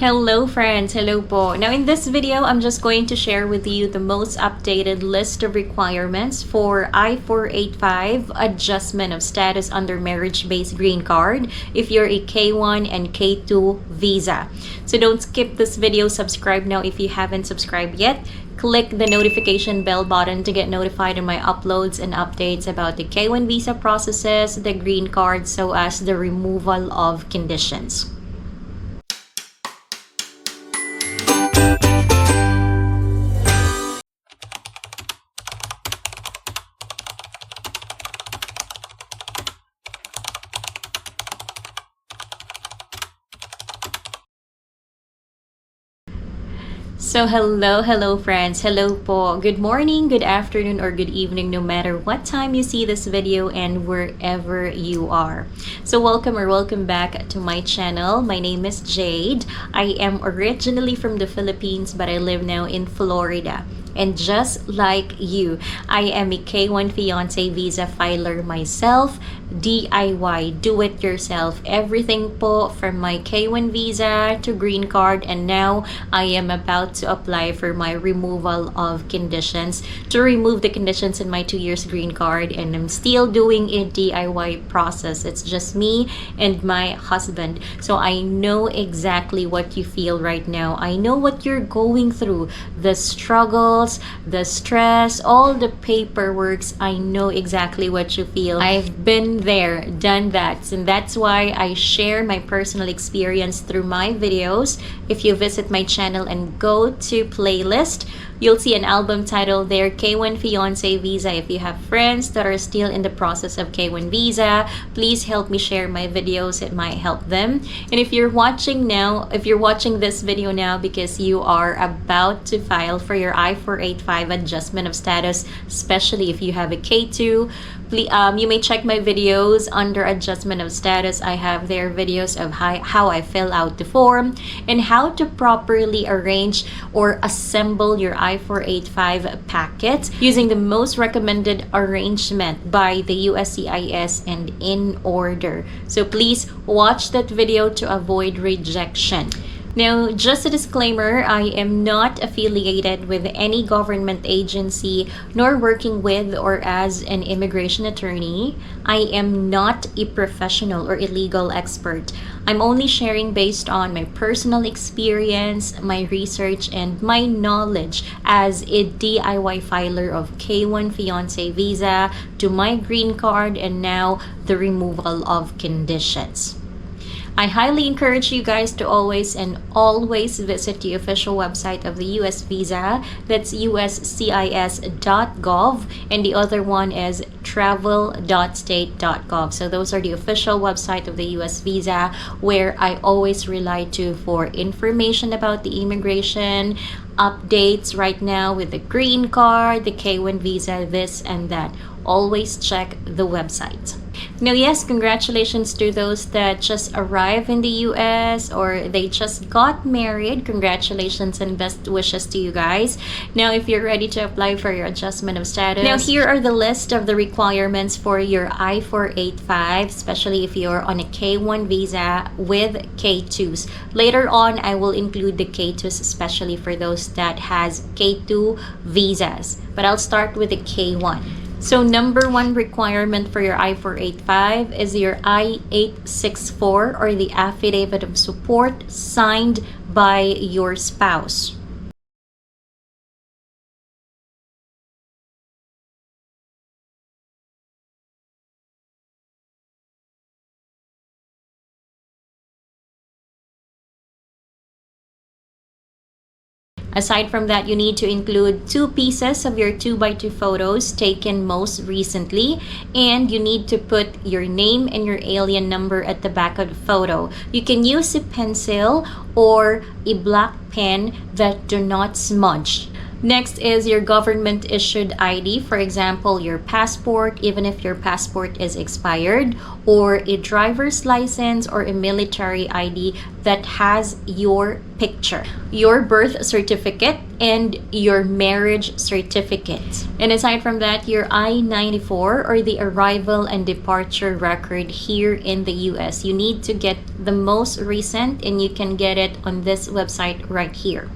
Hello friends, hello po. Now in this video, I'm just going to share with you the most updated list of requirements for I-485 adjustment of status under marriage-based green card if you're a K1 and K2 visa. So don't skip this video, subscribe now if you haven't subscribed yet. Click the notification bell button to get notified on my uploads and updates about the K1 visa processes, the green card, so as the removal of conditions. So hello friends, hello po, good morning, good afternoon, or good evening, no matter what time you see this video and wherever you are. So welcome back to my channel. My name is Jade. I am originally from the Philippines, but I live now in Florida. And just like you, I am a K1 fiance visa filer myself, DIY, do it yourself, everything po from my K1 visa to green card, and now I am about to apply for my removal of conditions to remove the conditions in my 2 years green card, and I'm still doing a DIY process. It's just me and my husband. So I know exactly what you feel right now. I know what you're going through, the struggles, the stress, all the paperwork. I know exactly what you feel. I've been there, done that, and that's why I share my personal experience through my videos. If you visit my channel and go to playlist, you'll see an album titled there, K1 Fiancé Visa. If you have friends that are still in the process of K1 visa, please help me share my videos. It might help them. And if you're watching this video now because you are about to file for your I-485 adjustment of status, especially if you have a K2, please, you may check my videos under adjustment of status. I have there videos of how I fill out the form and how to properly arrange or assemble your I-485 packet using the most recommended arrangement by the USCIS and in order. So please watch that video to avoid rejection. Now, just a disclaimer, I am not affiliated with any government agency nor working with or as an immigration attorney. I am not a professional or a legal expert. I'm only sharing based on my personal experience, my research, and my knowledge as a DIY filer of K1 Fiancé Visa to my green card and now the removal of conditions. I highly encourage you guys to always visit the official website of the US Visa. That's USCIS.gov, and the other one is travel.state.gov. So those are the official website of the US Visa, where I always rely to for information about the immigration updates right now with the green card, the K1 visa, this and that. Always check the website. Now, yes, congratulations to those that just arrived in the US or they just got married. Congratulations and best wishes to you guys. Now, if you're ready to apply for your adjustment of status, now here are the list of the requirements for your I-485, especially if you're on a K1 visa with K2s. Later on, I will include the K2s, especially for those that has K2 visas. But I'll start with the K1. So number one requirement for your I-485 is your I-864 or the affidavit of support signed by your spouse. Aside from that, you need to include 2 pieces of your 2x2 photos taken most recently, and you need to put your name and your alien number at the back of the photo. You can use a pencil or a black pen that do not smudge. Next is your government issued ID, for example, your passport, even if your passport is expired, or a driver's license or a military ID that has your picture, your birth certificate, and your marriage certificate. And aside from that, your I-94 or the arrival and departure record here in the US. You need to get the most recent, and you can get it on this website right here.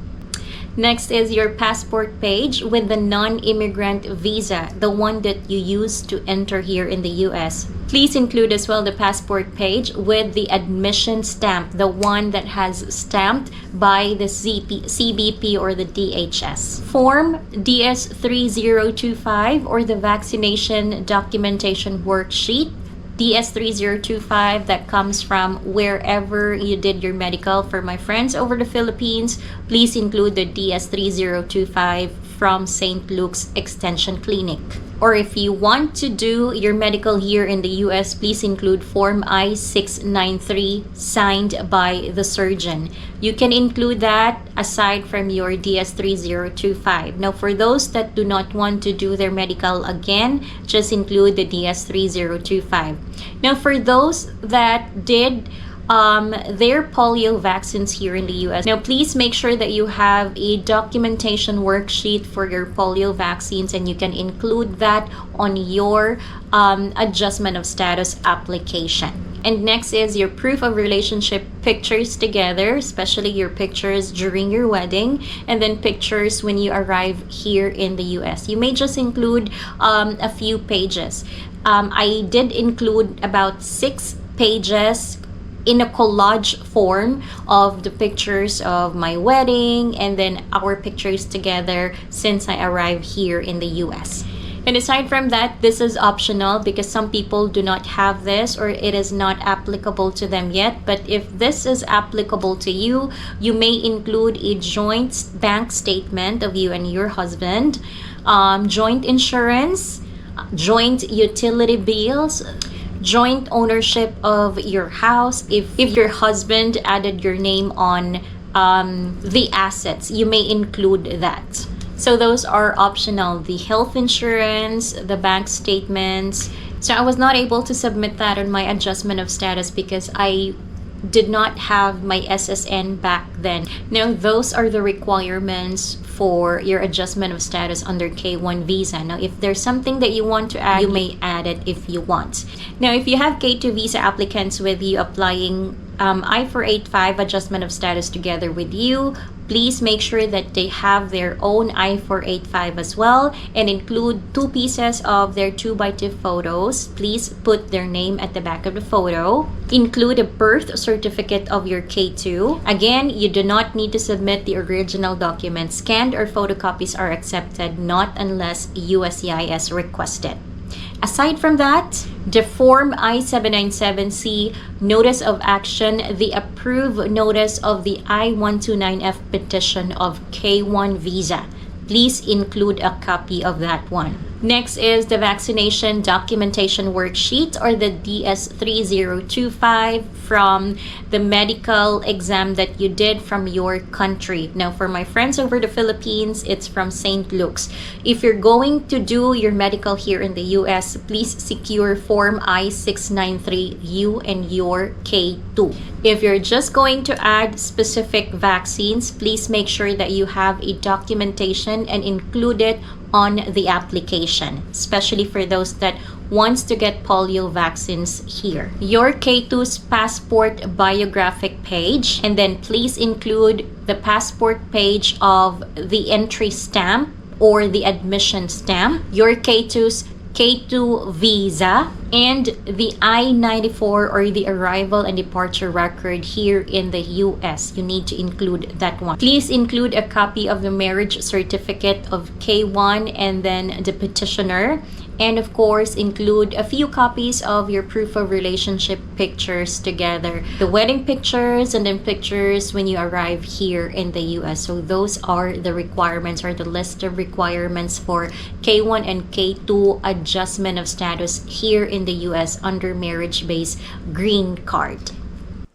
Next is your passport page with the non-immigrant visa, the one that you use to enter here in the US. Please include as well the passport page with the admission stamp, the one that has stamped by the CBP or the DHS. Form DS3025 or the vaccination documentation worksheet. DS3025 that comes from wherever you did your medical. For my friends over the Philippines, please include the DS3025 from St. Luke's Extension Clinic. Or if you want to do your medical here in the US, please include Form I-693 signed by the surgeon. You can include that aside from your DS3025. Now, for those that do not want to do their medical again, just include the DS3025. Now, for those that did their polio vaccines here in the US. Now, please make sure that you have a documentation worksheet for your polio vaccines, and you can include that on your adjustment of status application. And next is your proof of relationship pictures together, especially your pictures during your wedding, and then pictures when you arrive here in the US. You may just include a few pages. I did include about 6 pages in a collage form of the pictures of my wedding and then our pictures together since I arrived here in the US. And aside from that, this is optional because some people do not have this or it is not applicable to them yet. But if this is applicable to you, you may include a joint bank statement of you and your husband, joint insurance, joint utility bills, joint ownership of your house. If your husband added your name on the assets, you may include that. So those are optional. The health insurance, the bank statements. So I was not able to submit that on my adjustment of status because I did not have my SSN back then. Now, those are the requirements for your adjustment of status under K1 visa. Now, if there's something that you want to add, you may add it if you want. Now, if you have K2 visa applicants with you applying I-485 adjustment of status together with you, please make sure that they have their own I-485 as well and include 2 pieces of their 2x2 photos. Please put their name at the back of the photo. Include a birth certificate of your K2. Again, you do not need to submit the original document. Scanned or photocopies are accepted, not unless USCIS requested. Aside from that, the Form I-797C Notice of Action, the approved notice of the I-129F petition of K1 visa. Please include a copy of that one. Next is the vaccination documentation worksheet or the DS3025 from the medical exam that you did from your country. Now, for my friends over the Philippines, it's from St. Luke's. If you're going to do your medical here in the US, please secure Form I-693, you and your K2. If you're just going to add specific vaccines, please make sure that you have a documentation and include it on the application, especially for those that wants to get polio vaccines here. Your K2's passport biographic page, and then please include the passport page of the entry stamp or the admission stamp, your K2's K2 visa, and the I-94 or the arrival and departure record here in the US. You need to include that one. Please include a copy of the marriage certificate of K1 and then the petitioner. And of course, include a few copies of your proof of relationship pictures together. The wedding pictures and then pictures when you arrive here in the US. So those are the requirements or the list of requirements for K1 and K2 adjustment of status here in the US under marriage-based green card.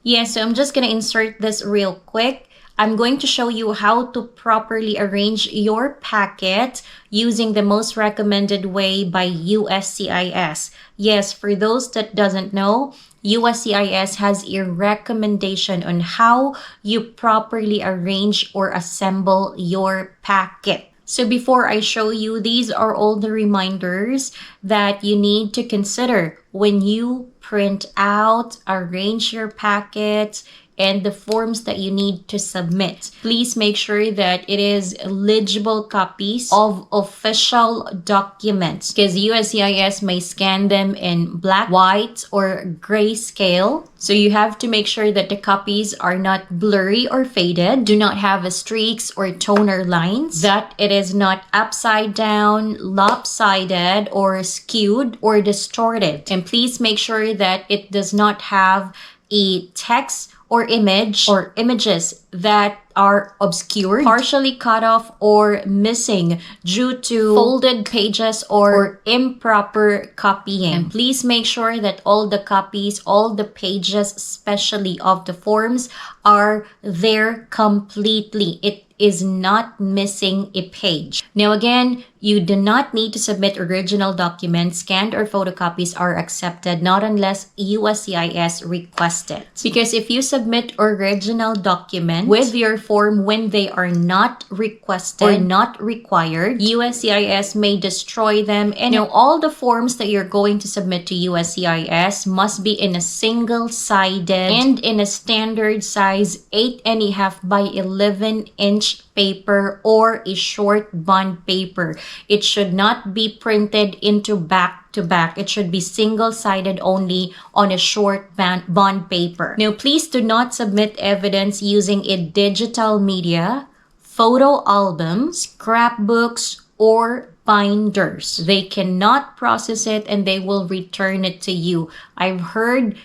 Yeah, so I'm just gonna insert this real quick. I'm going to show you how to properly arrange your packet using the most recommended way by USCIS. Yes, for those that doesn't know, USCIS has a recommendation on how you properly arrange or assemble your packet. So before I show you, these are all the reminders that you need to consider when you print out, arrange your packets, and the forms that you need to submit. Please make sure that it is legible copies of official documents, because USCIS may scan them in black, white, or grayscale. So you have to make sure that the copies are not blurry or faded, do not have streaks or toner lines, that it is not upside down, lopsided, or skewed or distorted. And please make sure that it does not have a text or image or images that are obscured, partially cut off, or missing due to folded pages or improper copying. And please make sure that all the copies, all the pages, especially of the forms, are there completely. It is not missing a page. Now again, you do not need to submit original documents. Scanned or photocopies are accepted, not unless USCIS requested. Because if you submit original documents with your form when they are not requested or not required, USCIS may destroy them. And now all the forms that you're going to submit to USCIS must be in a single-sided and in a standard size 8.5 by 11-inch paper or a short bond paper. It should not be printed into back to back. It should be single-sided only on a short bond paper. Now, please do not submit evidence using a digital media, photo albums, scrapbooks, or binders. They cannot process it and they will return it to you. I've heard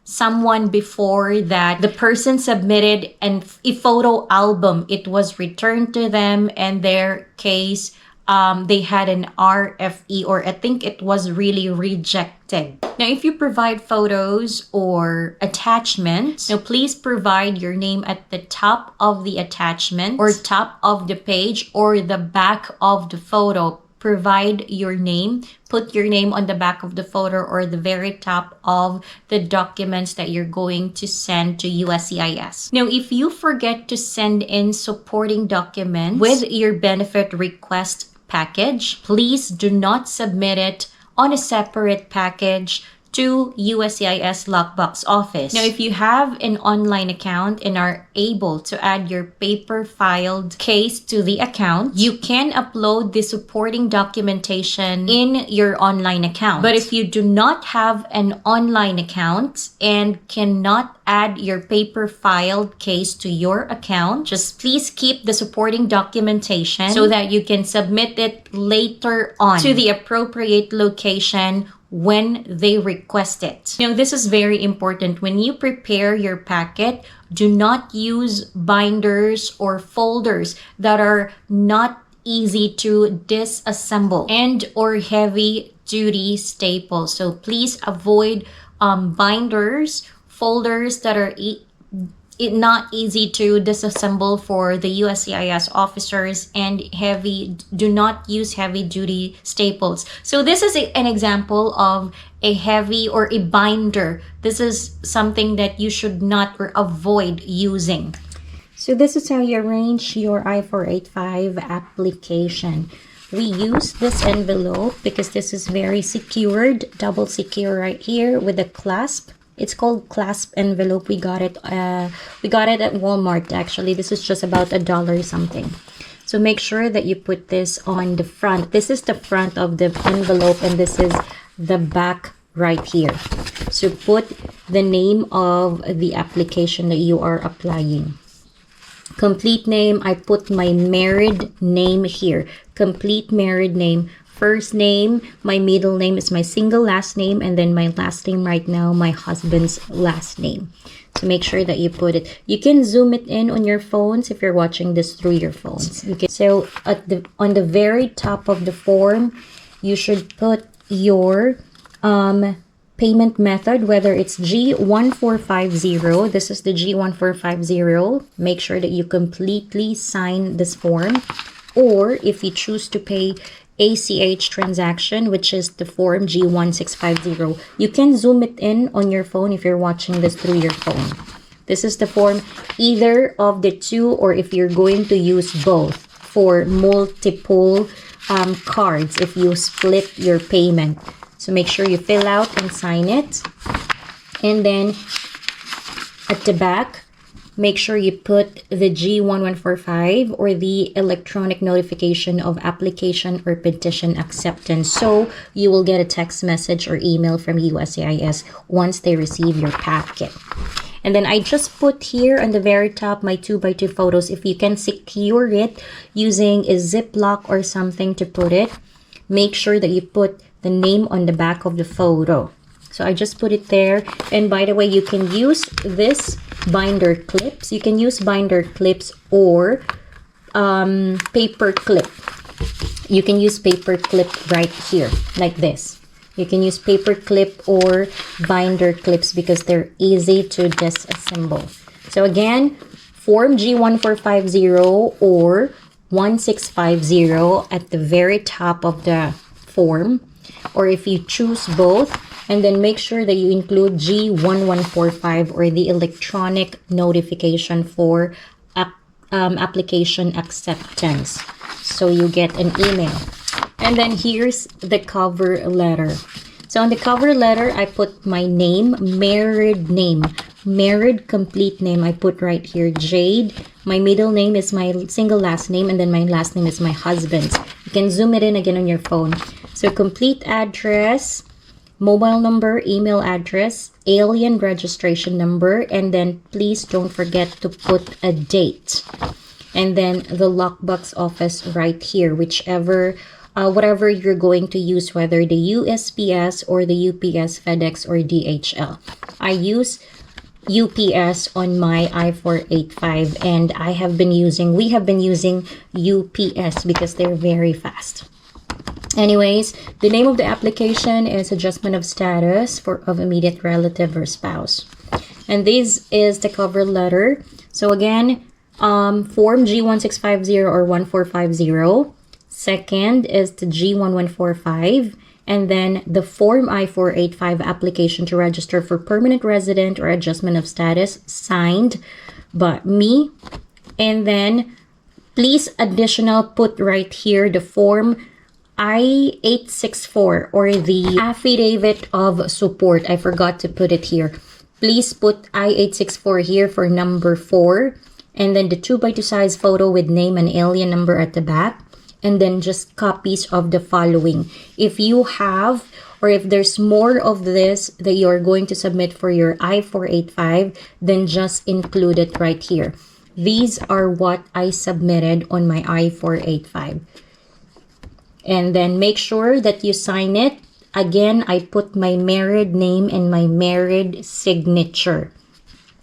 someone before that the person submitted a photo album. It was returned to them, and their case, they had an RFE, or I think it was really rejected. Now, if you provide photos or attachments, now please provide your name at the top of the attachment or top of the page or the back of the photo. Provide your name, put your name on the back of the photo or the very top of the documents that you're going to send to USCIS. Now, if you forget to send in supporting documents with your benefit request package, please do not submit it on a separate package to USCIS lockbox office. Now, if you have an online account and are able to add your paper filed case to the account, you can upload the supporting documentation in your online account. But if you do not have an online account and cannot add your paper filed case to your account, just please keep the supporting documentation so that you can submit it later on to the appropriate location when they request it. Now, this is very important. When you prepare your packet, do not use binders or folders that are not easy to disassemble and or heavy duty staples. So please avoid binders, folders that are not easy to disassemble for the USCIS officers, and do not use heavy duty staples. So this is an example of a heavy or a binder. This is something that you should not or avoid using. So this is how you arrange your I-485 application. We use this envelope because this is very secured, double secure right here with a clasp. It's called clasp envelope. We got it at Walmart. Actually, this is just about $1 something. So make sure that you put this on the front. This is the front of the envelope, and this is the back right here. So put the name of the application that you are applying. Complete name. I put my married name here. Complete married name. First name, my middle name is my single last name, and then my last name right now, my husband's last name. So make sure that you put it. You can zoom it in on your phones if you're watching this through your phones. Okay. So on the very top of the form, you should put your payment method, whether it's G1450, this is the G1450, make sure that you completely sign this form. Or if you choose to pay ACH transaction, which is the form G1650, you can zoom it in on your phone if you're watching this through your phone. This is the form, either of the two, or if you're going to use both for multiple cards, if you split your payment. So make sure you fill out and sign it. And then at the back, make sure you put the G1145 or the electronic notification of application or petition acceptance. So you will get a text message or email from USCIS once they receive your packet. And then I just put here on the very top my 2x2 photos. If you can secure it using a Ziploc or something to put it, make sure that you put the name on the back of the photo. So I just put it there. And by the way, you can use this binder clips. You can use binder clips or paper clip. You can use paper clip right here, like this. You can use paper clip or binder clips because they're easy to disassemble. So again, form G1450 or 1650 at the very top of the form. Or if you choose both, and then make sure that you include G1145 or the electronic notification for application acceptance. So you get an email. And then here's the cover letter. So on the cover letter, I put my name, married complete name. I put right here, Jade. My middle name is my single last name, and then my last name is my husband's. You can zoom it in again on your phone. So complete address, mobile number, email address, alien registration number, and then please don't forget to put a date. And then the lockbox office right here, whichever whatever you're going to use, whether the USPS or the UPS, FedEx, or DHL. I use UPS on my I-485, and we have been using UPS because they're very fast. Anyways, the name of the application is adjustment of status of immediate relative or spouse. And this is the cover letter. So again, form G1650 or 1450. Second is the G1145, and then the form I-485 application to register for permanent resident or adjustment of status signed by me. And then please additional put right here the form I-864 or the affidavit of support. I forgot to put it here. Please put I-864 here for number 4, and then the 2x2 size photo with name and alien number at the back. And then just copies of the following. If you have, or if there's more of this that you're going to submit for your I-485, then just include it right here. These are what I submitted on my I-485. And then make sure that you sign it. Again, I put my married name and my married signature.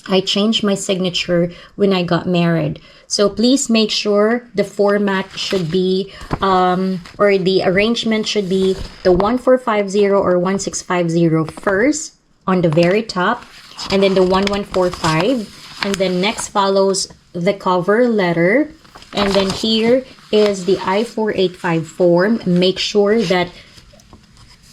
I changed my signature when I got married. So please make sure the format should be, or the arrangement should be the 1450 or 1650 first on the very top, and then the 1145, and then next follows the cover letter, and then here is the I-485 form. Make sure that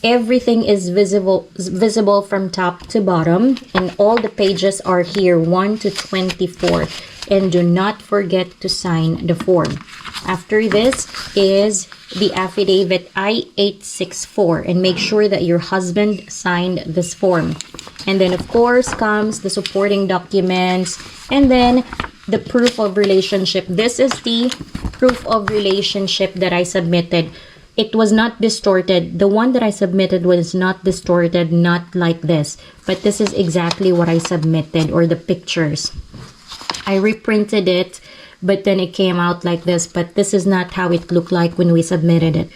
everything is visible from top to bottom, and all the pages are here 1 to 24, and do not forget to sign the form. After this is the affidavit I-864, and make sure that your husband signed this form. And then of course comes the supporting documents, and then the proof of relationship. This is the proof of relationship that I submitted. It was not distorted. The one that I submitted was not distorted, not like this. But this is exactly what I submitted, or the pictures. I reprinted it, but then it came out like this. But this is not how it looked like when we submitted it.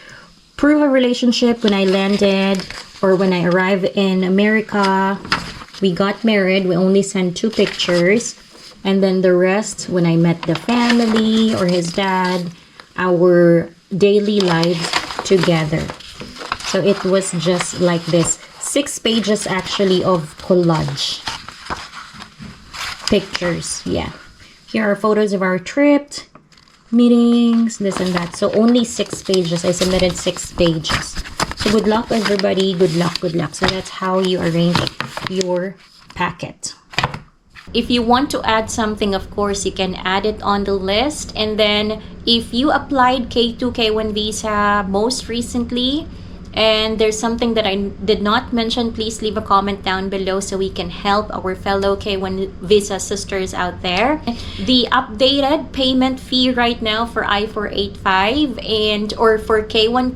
Proof of relationship when I landed, or when I arrived in America. We got married. We only sent 2 pictures. And then the rest, when I met the family or his dad, our daily lives together. So it was just like this. 6 pages actually of collage pictures. Yeah. Here are photos of our trip, meetings, this and that. So only 6 pages. I submitted 6 pages. So good luck, everybody. Good luck, good luck. So that's how you arrange your packet. If you want to add something, of course, you can add it on the list. And then if you applied K2, K1 visa most recently, and there's something that I did not mention, please leave a comment down below so we can help our fellow K1 visa sisters out there. The updated payment fee right now for I-485 and or for K1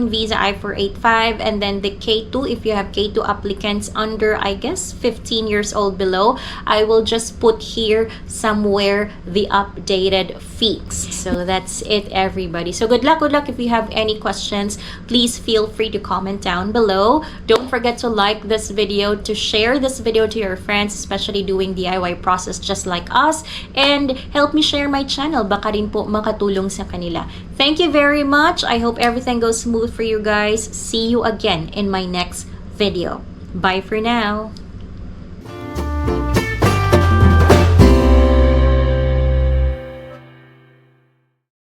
visa I-485, and then the K2, if you have K2 applicants under, I guess, 15 years old below, I will just put here somewhere the updated fees. So that's it, everybody. So good luck, good luck. If you have any questions, please feel free to comment down below. Don't forget to like this video, to share this video to your friends, especially doing DIY process just like us, and help me share my channel. Baka rin po makatulong sa kanila. Thank you very much. I hope everything goes smooth for you guys. See you again in my next video. Bye for now.